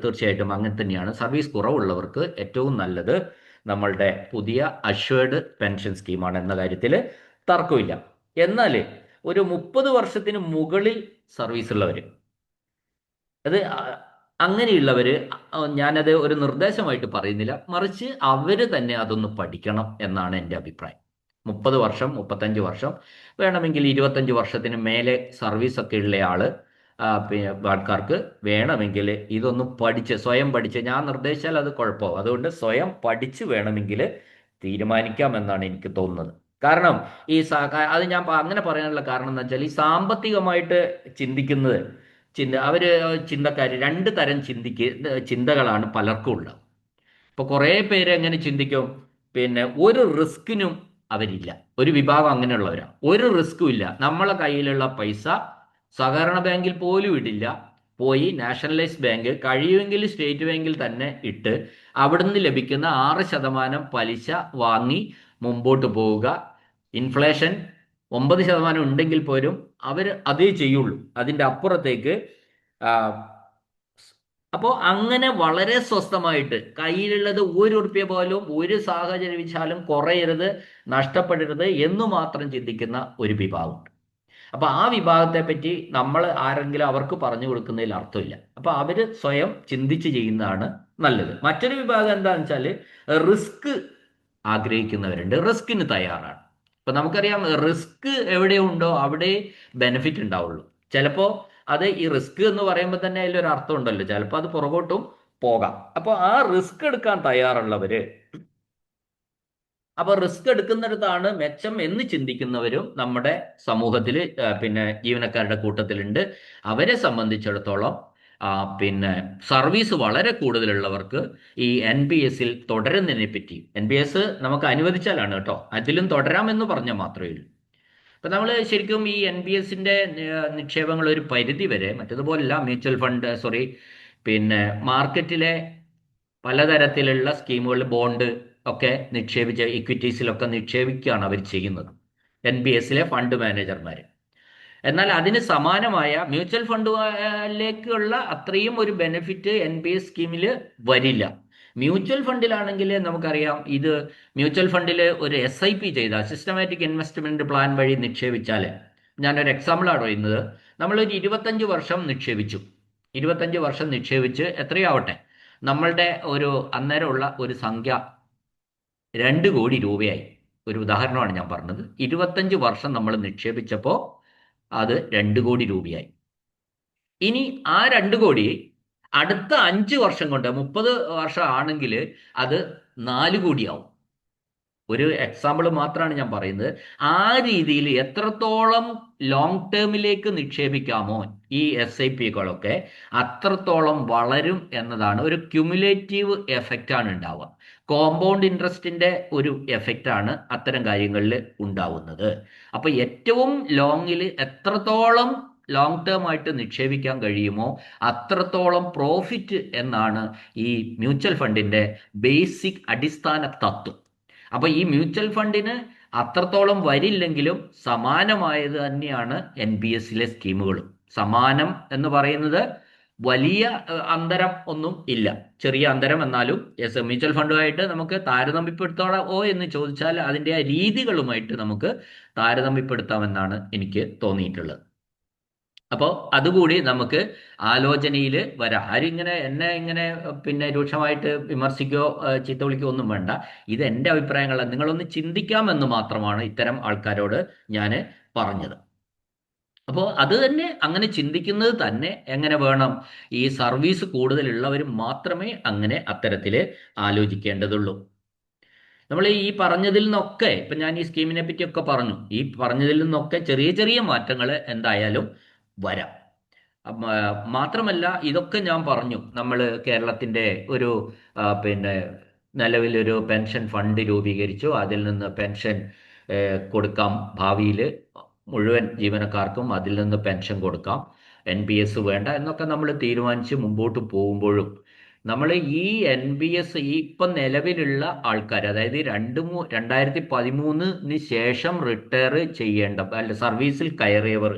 തീർച്ചയായിട്ടും അങ്ങനെ തന്നെയാണ്. സർവീസ് കുറവുള്ളവർക്ക് ഏറ്റവും നല്ലത് നമ്മളുടെ പുതിയ അഷ്വേർഡ് പെൻഷൻ സ്കീമാണ് എന്ന കാര്യത്തിൽ തർക്കമില്ല. എന്നാൽ ഒരു 30 വർഷത്തിന് മുകളിൽ സർവീസ് ഉള്ളവർ, അത് അങ്ങനെയുള്ളവര്, ഞാനത് ഒരു നിർദ്ദേശമായിട്ട് പറയുന്നില്ല, മറിച്ച് അവര് തന്നെ അതൊന്ന് പഠിക്കണം എന്നാണ് എൻ്റെ അഭിപ്രായം. 30 വർഷം 35 വർഷം വേണമെങ്കിൽ 25 വർഷത്തിന് മേലെ സർവീസ് ഒക്കെ ഉള്ള ആൾക്കാർക്ക് വേണമെങ്കിൽ ഇതൊന്നും പഠിച്ച്, സ്വയം പഠിച്ച്, ഞാൻ നിർദ്ദേശിച്ചാൽ അത് കുഴപ്പമാവും. അതുകൊണ്ട് സ്വയം പഠിച്ച് വേണമെങ്കിൽ തീരുമാനിക്കാം എന്നാണ് എനിക്ക് തോന്നുന്നത്. കാരണം അത് ഞാൻ അങ്ങനെ പറയാനുള്ള കാരണം എന്ന് വെച്ചാൽ, ഈ സാമ്പത്തികമായിട്ട് ചിന്തിക്കുന്നത് ചിന്തക്കാർ രണ്ട് തരം ചിന്തകളാണ് പലർക്കും ഉള്ളത്. ഇപ്പൊ കുറേ പേര് എങ്ങനെ ചിന്തിക്കും, പിന്നെ ഒരു റിസ്കിനും അവരില്ല. ഒരു വിഭാഗം അങ്ങനെയുള്ളവരാണ്. ഒരു റിസ്ക്കും ഇല്ല, നമ്മളെ കയ്യിലുള്ള പൈസ സഹകരണ ബാങ്കിൽ പോലും ഇടില്ല, പോയി നാഷണലൈസ്ഡ് ബാങ്ക്, കഴിയുമെങ്കിൽ സ്റ്റേറ്റ് ബാങ്കിൽ തന്നെ ഇട്ട് അവിടുന്ന് ലഭിക്കുന്ന 6% പലിശ വാങ്ങി മുമ്പോട്ട് പോവുക. ഇൻഫ്ലേഷൻ 9% ഉണ്ടെങ്കിൽ പോലും അവർ അതേ ചെയ്യുള്ളൂ, അതിൻ്റെ അപ്പുറത്തേക്ക്. അപ്പോൾ അങ്ങനെ വളരെ സ്വസ്ഥമായിട്ട് കയ്യിലുള്ളത് 1 ഉറുപ്യ പോലും ഒരു സാഹചര്യവശാലും കുറയരുത്, നഷ്ടപ്പെടരുത് എന്ന് മാത്രം ചിന്തിക്കുന്ന ഒരു വിഭാഗമുണ്ട്. അപ്പൊ ആ വിഭാഗത്തെ പറ്റി നമ്മൾ ആരെങ്കിലും അവർക്ക് പറഞ്ഞു കൊടുക്കുന്നതിൽ അർത്ഥമില്ല. അപ്പൊ അവര് സ്വയം ചിന്തിച്ച് ചെയ്യുന്നതാണ് നല്ലത്. മറ്റൊരു വിഭാഗം എന്താണെന്ന് വെച്ചാൽ റിസ്ക് ആഗ്രഹിക്കുന്നവരുണ്ട്, റിസ്കിന് തയ്യാറാണ്. ഇപ്പൊ നമുക്കറിയാം, റിസ്ക് എവിടെയുണ്ടോ അവിടെ ബെനിഫിറ്റ് ഉണ്ടാവുള്ളൂ. ചിലപ്പോ അത് ഈ റിസ്ക് എന്ന് പറയുമ്പോൾ തന്നെ അതിലൊരു അർത്ഥം ഉണ്ടല്ലോ, ചിലപ്പോൾ അത് പുറകോട്ടും പോകാം. അപ്പോൾ ആ റിസ്ക് എടുക്കാൻ തയ്യാറുള്ളവര്, അപ്പൊ റിസ്ക് എടുക്കുന്നിടത്താണ് മെച്ചം എന്ന് ചിന്തിക്കുന്നവരും നമ്മുടെ സമൂഹത്തിൽ പിന്നെ ജീവനക്കാരുടെ കൂട്ടത്തിലുണ്ട്. അവരെ സംബന്ധിച്ചിടത്തോളം പിന്നെ സർവീസ് വളരെ കൂടുതലുള്ളവർക്ക് ഈ NPS തുടരുന്നതിനെ പറ്റി, NPS നമുക്ക് അനുവദിച്ചാലാണ് കേട്ടോ, അതിലും തുടരാമെന്ന് പറഞ്ഞാൽ മാത്രമേ ഉള്ളൂ. അപ്പൊ നമ്മൾ ശരിക്കും ഈ NPS നിക്ഷേപങ്ങൾ ഒരു പരിധി വരെ, മറ്റതുപോലല്ല മ്യൂച്വൽ ഫണ്ട്, പിന്നെ മാർക്കറ്റിലെ പലതരത്തിലുള്ള സ്കീമുകൾ, ബോണ്ട് ഒക്കെ നിക്ഷേപിച്ച് ഇക്വിറ്റീസിലൊക്കെ നിക്ഷേപിക്കുകയാണ് അവർ ചെയ്യുന്നത്, NPS ഫണ്ട് മാനേജർമാർ. എന്നാൽ അതിന് സമാനമായ മ്യൂച്വൽ ഫണ്ടിലേക്കുള്ള അത്രയും ഒരു ബെനിഫിറ്റ് എൻ പി എസ് സ്കീമിൽ വരില്ല. മ്യൂച്വൽ ഫണ്ടിലാണെങ്കിൽ നമുക്കറിയാം, ഇത് മ്യൂച്വൽ ഫണ്ടിൽ ഒരു SIP ചെയ്താൽ, സിസ്റ്റമാറ്റിക് ഇൻവെസ്റ്റ്മെന്റ് പ്ലാൻ വഴി നിക്ഷേപിച്ചാൽ, ഞാനൊരു എക്സാമ്പിളാണ് പറയുന്നത്, നമ്മളൊരു 25 വർഷം നിക്ഷേപിച്ചു. 25 വർഷം നിക്ഷേപിച്ച് എത്രയാവട്ടെ, നമ്മളുടെ ഒരു അന്നേരമുള്ള ഒരു സംഖ്യ 2 കോടി രൂപയായി. ഒരു ഉദാഹരണമാണ് ഞാൻ പറഞ്ഞത്. 25 വർഷം നമ്മൾ നിക്ഷേപിച്ചപ്പോൾ അത് 2 കോടി രൂപയായി. ഇനി ആ 2 കോടി അടുത്ത 5 വർഷം കൊണ്ട്, 30 വർഷം ആണെങ്കിൽ അത് 4 കോടിയാവും. ഒരു എക്സാമ്പിൾ മാത്രമാണ് ഞാൻ പറയുന്നത്. ആ രീതിയിൽ എത്രത്തോളം ലോങ് ടേമിലേക്ക് നിക്ഷേപിക്കാമോ ഈ SIPകളൊക്കെ, അത്രത്തോളം വളരും എന്നതാണ്. ഒരു ക്യുമുലേറ്റീവ് എഫക്റ്റ് ആണ് ഉണ്ടാവുക. കോമ്പൗണ്ട് ഇൻട്രസ്റ്റിന്റെ ഒരു എഫക്റ്റ് ആണ് അത്തരം കാര്യങ്ങളിൽ ഉണ്ടാവുന്നത്. അപ്പൊ ഏറ്റവും ലോങ്ങിൽ എത്രത്തോളം ലോങ് ടേം ആയിട്ട് നിക്ഷേപിക്കാൻ കഴിയുമോ അത്രത്തോളം പ്രോഫിറ്റ് എന്നാണ് ഈ മ്യൂച്വൽ ഫണ്ടിന്റെ ബേസിക് അടിസ്ഥാന തത്വം. അപ്പൊ ഈ മ്യൂച്വൽ ഫണ്ടിന് അത്രത്തോളം വരില്ലെങ്കിലും സമാനമായത് തന്നെയാണ് NPSലെ സ്കീമുകളും. സമാനം എന്ന് പറയുന്നത് വലിയ അന്തരം ഒന്നും ഇല്ല, ചെറിയ അന്തരം. എന്നാലും മ്യൂച്വൽ ഫണ്ടുമായിട്ട് നമുക്ക് താരതമ്യപ്പെടുത്താമോ എന്ന് ചോദിച്ചാൽ അതിൻ്റെ രീതികളുമായിട്ട് നമുക്ക് താരതമ്യപ്പെടുത്താമെന്നാണ് എനിക്ക് തോന്നിയിട്ടുള്ളത്. അപ്പോൾ അതുകൂടി നമുക്ക് ആലോചനയിൽ വരാം. ആരും ഇങ്ങനെ എന്നെ ഇങ്ങനെ പിന്നെ രൂക്ഷമായിട്ട് വിമർശിക്കുകയോ ചീത്ത വിളിക്കുകയോ ഒന്നും വേണ്ട. ഇത് എൻ്റെ അഭിപ്രായങ്ങളാണ്. നിങ്ങളൊന്ന് ചിന്തിക്കാമെന്ന് മാത്രമാണ് ഇത്തരം ആൾക്കാരോട് ഞാൻ പറഞ്ഞത്. അപ്പോൾ അത് തന്നെ, അങ്ങനെ ചിന്തിക്കുന്നത് തന്നെ എങ്ങനെ വേണം, ഈ സർവീസ് കൂടുതലുള്ളവർ മാത്രമേ അങ്ങനെ അത്തരത്തിൽ ആലോചിക്കേണ്ടതുള്ളൂ. നമ്മൾ ഈ പറഞ്ഞതിൽ നിന്നൊക്കെ, ഇപ്പം ഞാൻ ഈ സ്കീമിനെ പറ്റിയൊക്കെ പറഞ്ഞു, ഈ പറഞ്ഞതിൽ നിന്നൊക്കെ ചെറിയ ചെറിയ മാറ്റങ്ങൾ എന്തായാലും വരാം. മാത്രമല്ല, ഇതൊക്കെ ഞാൻ പറഞ്ഞു, നമ്മൾ കേരളത്തിൻ്റെ ഒരു പിന്നെ നിലവിലൊരു പെൻഷൻ ഫണ്ട് രൂപീകരിച്ചു. അതിൽ നിന്ന് പെൻഷൻ കൊടുക്കാം, ഭാവിയിൽ മുഴുവൻ ജീവനക്കാർക്കും അതിൽ നിന്ന് പെൻഷൻ കൊടുക്കാം, NPS വേണ്ട എന്നൊക്കെ നമ്മൾ തീരുമാനിച്ച് മുമ്പോട്ട് പോകുമ്പോഴും നമ്മൾ ഈ NPS ഈ ഇപ്പം നിലവിലുള്ള ആൾക്കാർ, അതായത് 2013 ശേഷം റിട്ടയർ ചെയ്യേണ്ട, അല്ല സർവീസിൽ കയറിയവർ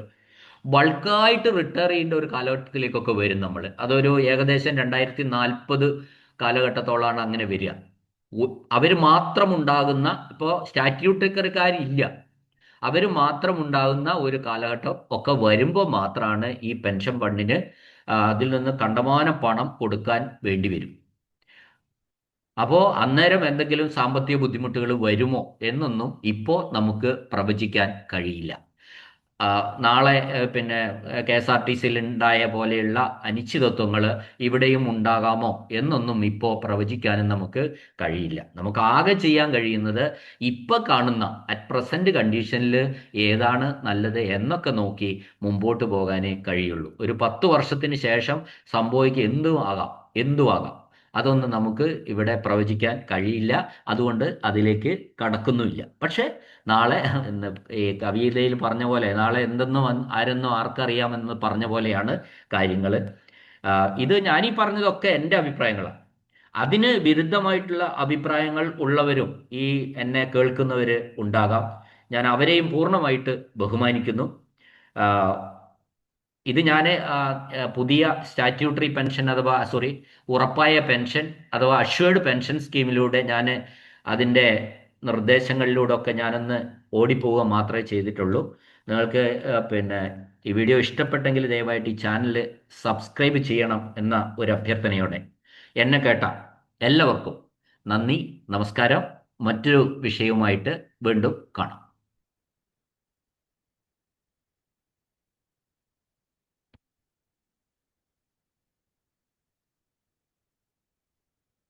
ബൾക്കായിട്ട് റിട്ടയർ ചെയ്യേണ്ട ഒരു കാലഘട്ടത്തിലേക്കൊക്കെ വരും നമ്മൾ. അതൊരു ഏകദേശം 2040 കാലഘട്ടത്തോളാണ് അങ്ങനെ വരിക. അവർ മാത്രം ഉണ്ടാകുന്ന, ഇപ്പോൾ സ്റ്റാറ്റ്യൂട്ടറിക്കാരില്ല, അവർ മാത്രം ഉണ്ടാകുന്ന ഒരു കാലഘട്ടം ഒക്കെ വരുമ്പോൾ മാത്രമാണ് ഈ പെൻഷൻ ഫണ്ടിന് അതിൽ നിന്ന് കണ്ടമാനം പണം കൊടുക്കാൻ വേണ്ടി വരും. അപ്പോൾ അന്നേരം എന്തെങ്കിലും സാമ്പത്തിക ബുദ്ധിമുട്ടുകൾ വരുമോ എന്നൊന്നും ഇപ്പോൾ നമുക്ക് പ്രവചിക്കാൻ കഴിയില്ല. നാളെ പിന്നെ KSRTCയിൽ ഉണ്ടായ പോലെയുള്ള അനിശ്ചിതത്വങ്ങൾ ഇവിടെയും ഉണ്ടാകാമോ എന്നൊന്നും ഇപ്പോൾ പ്രവചിക്കാനും നമുക്ക് കഴിയില്ല. നമുക്ക് ആകെ ചെയ്യാൻ കഴിയുന്നത് ഇപ്പോൾ കാണുന്ന അറ്റ് പ്രസന്റ് കണ്ടീഷനിൽ ഏതാണ് നല്ലത് എന്നൊക്കെ നോക്കി മുമ്പോട്ട് പോകാനേ കഴിയുള്ളൂ. ഒരു 10 വർഷത്തിന് ശേഷം സംഭവിക്കുക എന്തും ആകാം. അതൊന്നും നമുക്ക് ഇവിടെ പ്രവചിക്കാൻ കഴിയില്ല. അതുകൊണ്ട് അതിലേക്ക് കടക്കുന്നുമില്ല. പക്ഷെ നാളെ ഈ കവിതയിൽ പറഞ്ഞ പോലെ, നാളെ എന്തെന്നും ആരെന്നോ ആർക്കറിയാമെന്ന് പറഞ്ഞ പോലെയാണ് കാര്യങ്ങൾ. ഇത് ഞാനീ പറഞ്ഞതൊക്കെ എൻ്റെ അഭിപ്രായങ്ങളാണ്. അതിന് വിരുദ്ധമായിട്ടുള്ള അഭിപ്രായങ്ങൾ ഉള്ളവരും ഈ എന്നെ കേൾക്കുന്നവർ ഉണ്ടാകാം. ഞാൻ അവരെയും പൂർണ്ണമായിട്ട് ബഹുമാനിക്കുന്നു. ഇത് ഞാൻ പുതിയ സ്റ്റാറ്റ്യൂട്ടറി പെൻഷൻ അഥവാ ഉറപ്പായ പെൻഷൻ അഥവാ അഷ്വേർഡ് പെൻഷൻ സ്കീമിലൂടെ ഞാൻ അതിൻ്റെ നിർദ്ദേശങ്ങളിലൂടെ ഒക്കെ ഞാനൊന്ന് ഓടിപ്പോവുക മാത്രമേ ചെയ്തിട്ടുള്ളൂ. നിങ്ങൾക്ക് പിന്നെ ഈ വീഡിയോ ഇഷ്ടപ്പെട്ടെങ്കിൽ ദയവായിട്ട് ഈ ചാനൽ സബ്സ്ക്രൈബ് ചെയ്യണം എന്ന ഒരു അഭ്യർത്ഥനയോടെ എന്നെ കേട്ട എല്ലാവർക്കും നന്ദി, നമസ്കാരം. മറ്റൊരു വിഷയവുമായിട്ട് വീണ്ടും കാണാം.